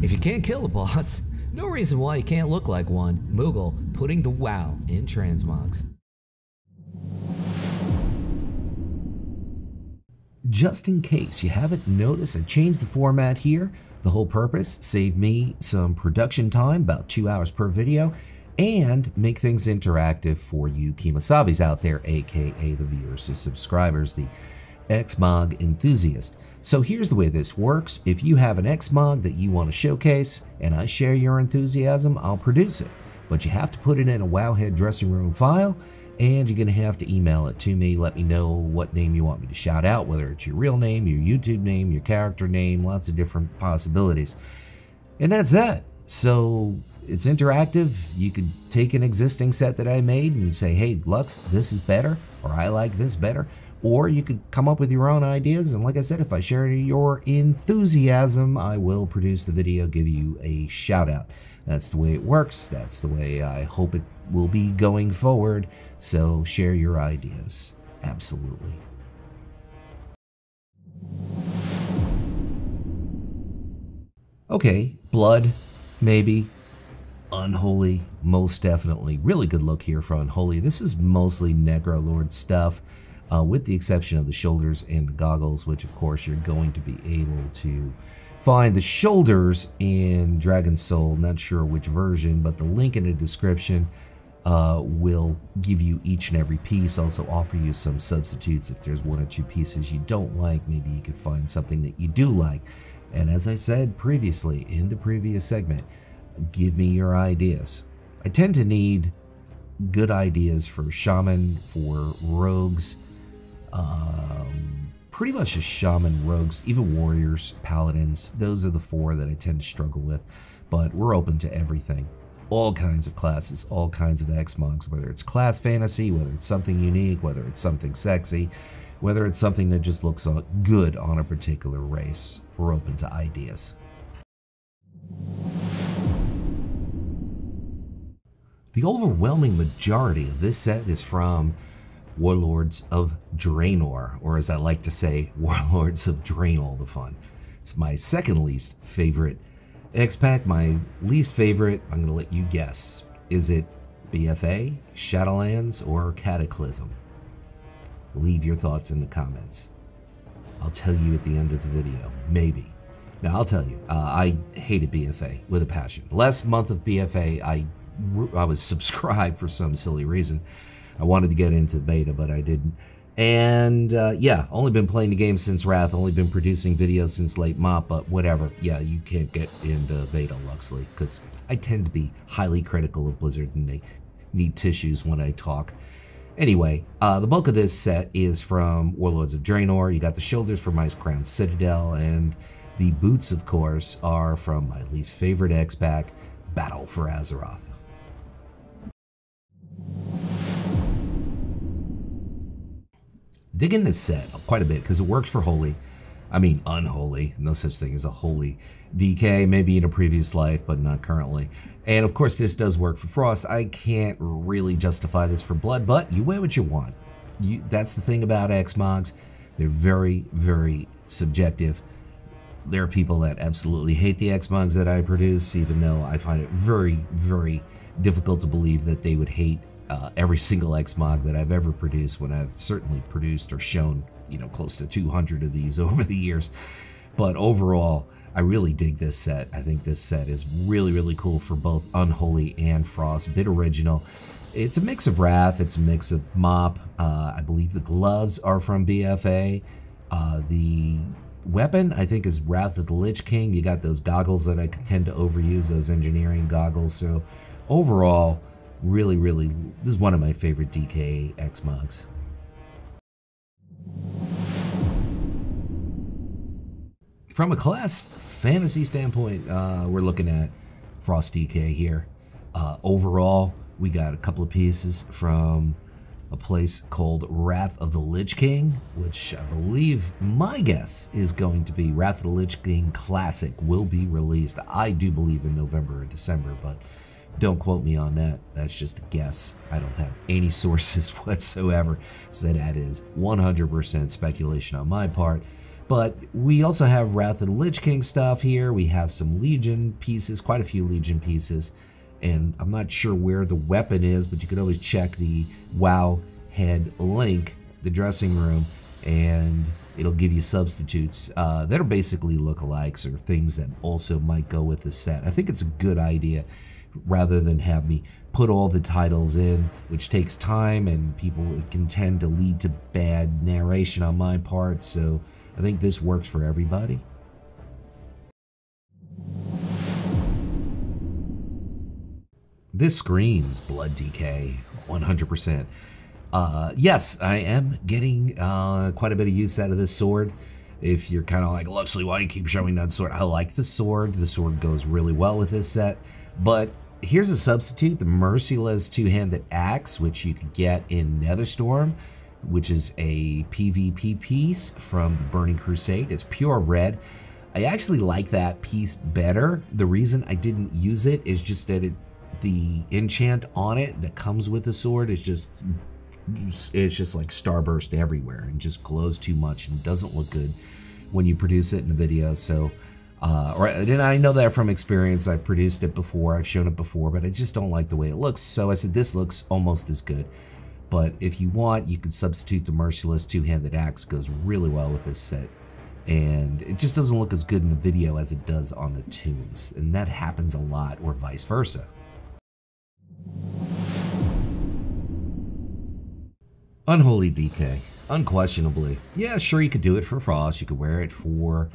If you can't kill a boss, no reason why you can't look like one. Moogle putting the wow in transmogs. Just in case you haven't noticed, I changed the format here. The whole purpose, save me some production time, about 2 hours per video, and make things interactive for you Keemosabis out there, aka the viewers, the subscribers, the xmog enthusiast. So here's the way this works. If you have an xmog that you want to showcase and I share your enthusiasm, I'll produce it. But you have to put it in a Wowhead dressing room file, and you're going to have to email it to me. Let me know what name you want me to shout out, whether it's your real name, your YouTube name, your character name, lots of different possibilities. And that's that. So it's interactive. You could take an existing set that I made and say, hey, Lux, this is better, or I like this better. Or you could come up with your own ideas, and like I said, if I share your enthusiasm, I will produce the video, give you a shout out. That's the way it works. That's the way I hope it will be going forward. So share your ideas. Absolutely. Okay, blood, maybe. Unholy, most definitely. Really good look here for Unholy. This is mostly Necrolord stuff. With the exception of the shoulders and the goggles, which of course you're going to be able to find the shoulders in Dragon Soul. Not sure which version, but the link in the description will give you each and every piece. Also offer you some substitutes if there's one or two pieces you don't like. Maybe you could find something that you do like. And as I said previously in the previous segment, give me your ideas. I tend to need good ideas for shaman, for rogues, pretty much just shaman, rogues, even warriors, paladins. Those are the four that I tend to struggle with, but we're open to everything. All kinds of classes, all kinds of xmogs, whether it's class fantasy, whether it's something unique, whether it's something sexy, whether it's something that just looks good on a particular race. We're open to ideas. The overwhelming majority of this set is from Warlords of Draenor, or as I like to say, Warlords of Draenor the Fun. It's my second least favorite X-Pac. My least favorite, I'm going to let you guess. Is it BFA, Shadowlands, or Cataclysm? Leave your thoughts in the comments. I'll tell you at the end of the video, maybe. Now, I'll tell you, I hated BFA with a passion. Last month of BFA, I was subscribed for some silly reason. I wanted to get into the beta, but I didn't. And yeah, only been playing the game since Wrath, only been producing videos since late Mop, but whatever. Yeah, you can't get into beta, Luxeley, because I tend to be highly critical of Blizzard and they need tissues when I talk. Anyway, the bulk of this set is from Warlords of Draenor. You got the shoulders from Ice Crown Citadel, and the boots, of course, are from my least favorite X-Pac, Battle for Azeroth. Dig in this set quite a bit because it works for holy. I mean unholy. No such thing as a holy DK, maybe in a previous life, but not currently. And of course this does work for Frost. I can't really justify this for blood, but you wear what you want. That's the thing about xmogs. They're very, very subjective. There are people that absolutely hate the xmogs that I produce, even though I find it very, very difficult to believe that they would hate every single xmog that I've ever produced, when I've certainly produced or shown, you know, close to 200 of these over the years. But overall, I really dig this set. I think this set is really, really cool for both Unholy and Frost. A bit original. It's a mix of Wrath. It's a mix of Mop. I believe the gloves are from BFA. The weapon, I think, is Wrath of the Lich King. You got those goggles that I tend to overuse, those engineering goggles. So overall, really, really, this is one of my favorite DK xmogs. From a class fantasy standpoint, we're looking at Frost DK here. Overall, we got a couple of pieces from a place called Wrath of the Lich King, which I believe, my guess, is going to be Wrath of the Lich King Classic will be released. I do believe in November or December, but don't quote me on that. That's just a guess. I don't have any sources whatsoever, so that is 100% speculation on my part. But we also have Wrath of the Lich King stuff here. We have some Legion pieces, quite a few Legion pieces. And I'm not sure where the weapon is, but you can always check the Wowhead link, the dressing room, and it'll give you substitutes that are basically lookalikes or things that also might go with the set. I think it's a good idea rather than have me put all the titles in, which takes time and people can tend to lead to bad narration on my part. So I think this works for everybody. This screams blood DK 100%. Yes, I am getting quite a bit of use out of this sword. If you're kind of like, Luxeley, why you keep showing that sword? I like the sword. The sword goes really well with this set. But here's a substitute, the Merciless two-handed axe, which you can get in Netherstorm, which is a PvP piece from the Burning Crusade. It's pure red. I actually like that piece better. The reason I didn't use it is just that the enchant on it that comes with the sword is just, it's just like starburst everywhere and just glows too much and doesn't look good when you produce it in a video. So and I know that from experience. I've produced it before, I've shown it before, but I just don't like the way it looks. So I said this looks almost as good. But if you want, you can substitute the Merciless two-handed axe. Goes really well with this set. And it just doesn't look as good in the video as it does on the tunes. And that happens a lot, or vice versa. Unholy DK, unquestionably. Yeah, sure, you could do it for Frost. You could wear it for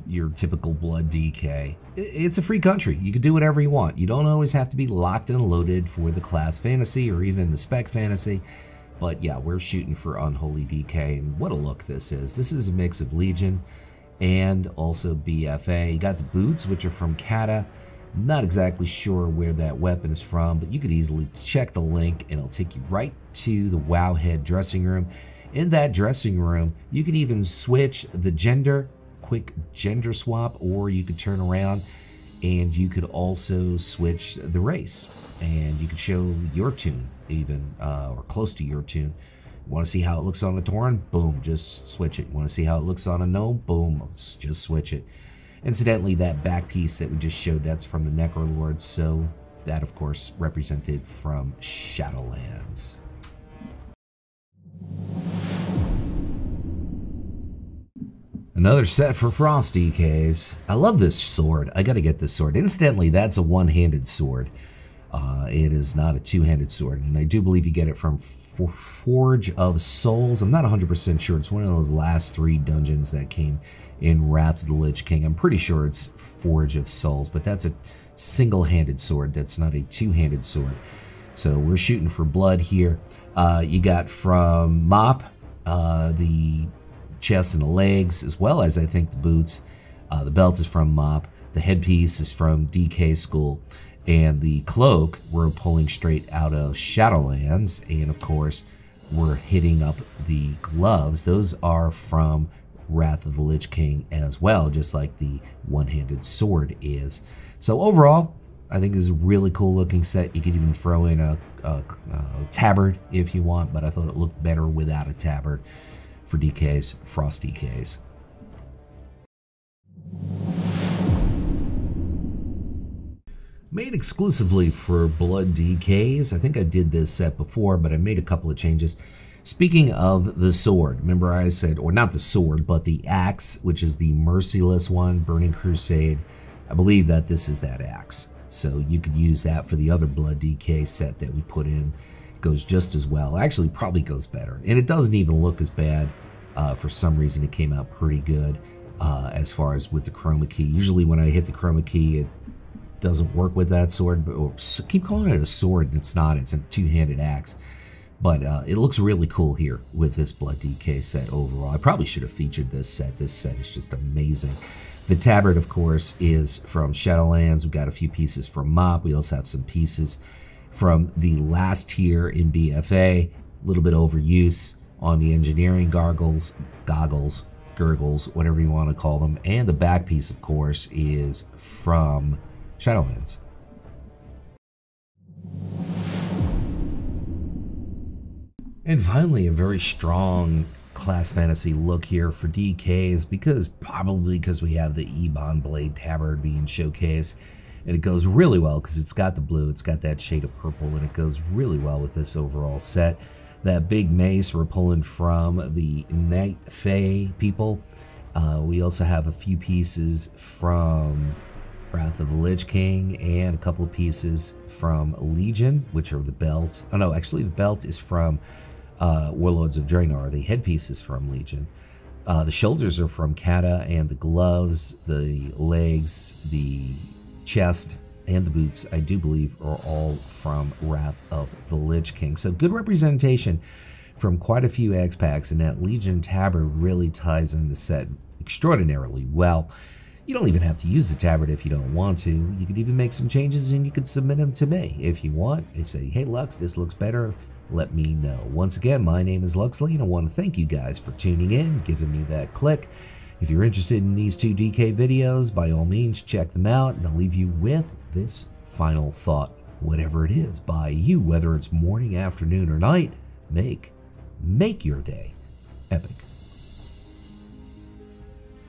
your typical blood DK. It's a free country. You can do whatever you want. You don't always have to be locked and loaded for the class fantasy or even the spec fantasy. But yeah, we're shooting for Unholy DK, and what a look this is. This is a mix of Legion and also BFA. You got the boots, which are from Cata. Not exactly sure where that weapon is from, but you could easily check the link and it'll take you right to the Wowhead dressing room. In that dressing room, you can even switch the gender, quick gender swap, or you could turn around and you could also switch the race. And you could show your tune even, or close to your tune. Want to see how it looks on a Tauren? Boom, just switch it. Want to see how it looks on a Gnome? Boom, just switch it. Incidentally, that back piece that we just showed, that's from the Necrolords, so that, of course, represented from Shadowlands. Another set for Frost DKs. I love this sword. I gotta get this sword. Incidentally, that's a one-handed sword. It is not a two-handed sword, and I do believe you get it from Forge of Souls. I'm not 100% sure. It's one of those last 3 dungeons that came in Wrath of the Lich King. I'm pretty sure it's Forge of Souls, but that's a single-handed sword. That's not a two-handed sword. So we're shooting for blood here. You got from Mop the chest and the legs, as well as I think the boots. The belt is from Mop. The headpiece is from DK School. And the cloak we're pulling straight out of Shadowlands. And of course, we're hitting up the gloves. Those are from Wrath of the Lich King as well, just like the one-handed sword is. So overall, I think this is a really cool looking set. You could even throw in a tabard if you want, but I thought it looked better without a tabard for DKs, Frost DKs. Made exclusively for blood DKs. I think I did this set before, but I made a couple of changes. Speaking of the sword, remember I said, or not the sword, but the axe, which is the Merciless one, Burning Crusade. I believe that this is that axe. So you could use that for the other blood DK set that we put in. It goes just as well. Actually, probably goes better. And it doesn't even look as bad. For some reason, it came out pretty good as far as with the chroma key. Usually when I hit the chroma key, it doesn't work with that sword. But keep calling it a sword, and it's not. It's a two-handed axe. But it looks really cool here with this blood DK set overall. I probably should have featured this set. This set is just amazing. The tabard, of course, is from Shadowlands. We've got a few pieces from Mop. We also have some pieces from the last tier in BFA. A little bit overuse on the engineering goggles, gurgles, whatever you want to call them. And the back piece, of course, is from Shadowlands. And finally, a very strong class fantasy look here for DKs, probably because we have the Ebon Blade Tabard being showcased. And it goes really well because it's got the blue, it's got that shade of purple, and it goes really well with this overall set. That big mace we're pulling from the Night Fae people. We also have a few pieces from Wrath of the Lich King and a couple of pieces from Legion, which are the belt. Oh no, actually the belt is from Warlords of Draenor. The headpiece is from Legion. The shoulders are from Cata, and the gloves, the legs, the chest, and the boots, I do believe, are all from Wrath of the Lich King. So good representation from quite a few xpacs, and that Legion tabard really ties in the set extraordinarily well. You don't even have to use the tabard if you don't want to. You could even make some changes and you could submit them to me if you want. They say, hey Lux, this looks better. Let me know. Once again, my name is Luxeley, and I want to thank you guys for tuning in, giving me that click. If you're interested in these 2 DK videos, by all means, check them out, and I'll leave you with this final thought. Whatever it is by you, whether it's morning, afternoon, or night, make your day epic.